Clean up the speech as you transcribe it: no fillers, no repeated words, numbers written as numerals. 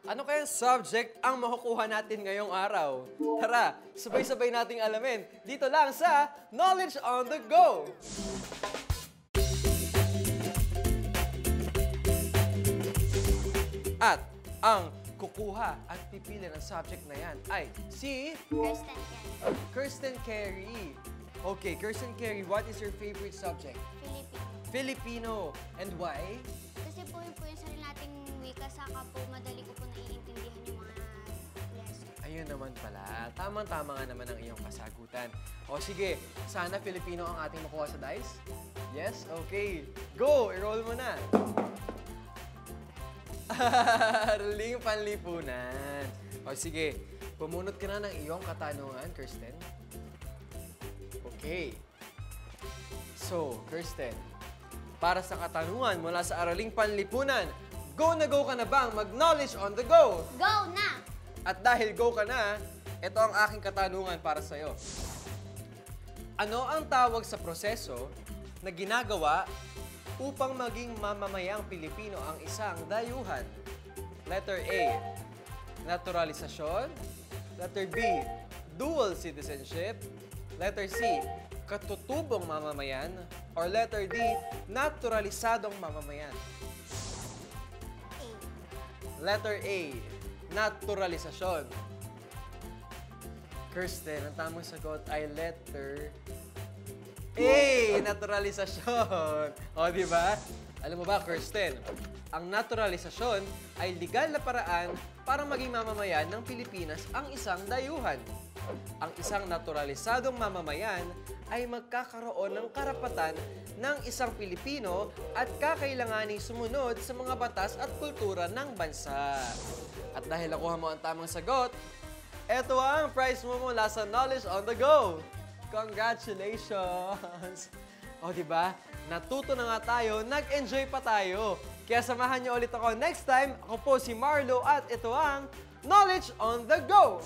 Ano kayang subject ang makukuha natin ngayong araw? Tara, sabay-sabay nating alamin dito lang sa Knowledge on the Go! At ang kukuha at pipili ng subject na yan ay si Kursten Carey. Kursten Carey. Okay, Kursten Carey, what is your favorite subject? Filipino. Filipino. And why? Kasi po yung sarili nating wika, saka po madali ko po naiintindihan yung mga lesson. Ayun naman pala. Tamang-tama nga naman ang iyong kasagutan. O sige, sana Filipino ang ating makuha sa dice? Yes? Okay. Go! I-roll mo na. Araling Panlipunan. O sige, pumunot ka na ng iyong katanungan, Kursten. Okay. So, Kursten, para sa katanungan mula sa Araling Panlipunan, go na go ka na bang mag-knowledge on the go? Go na! At dahil go ka na, ito ang aking katanungan para sa'yo. Ano ang tawag sa proseso na ginagawa upang maging mamamayang Pilipino ang isang dayuhan? Letter A, naturalisasyon. Letter B, dual citizenship. Letter C, katutubong mamamayan. Or letter D, naturalisadong mamamayan. Letter A, naturalisasyon. Kursten, ang tamang sagot ay letter A, naturalisasyon. O, di ba? Alam mo ba, Kursten, ang naturalisasyon ay legal na paraan para maging mamamayan ng Pilipinas ang isang dayuhan. Ang isang naturalisadong mamamayan ay magkakaroon ng karapatan ng isang Pilipino at kakailanganing sumunod sa mga batas at kultura ng bansa. At dahil nakuha mo ang tamang sagot, eto ang prize mo mula sa Knowledge on the Go! Congratulations! O, diba? Natuto na nga tayo, nag-enjoy pa tayo. Kaya samahan niyo ulit ako next time. Ako po si Marlo at ito ang Knowledge on the Go!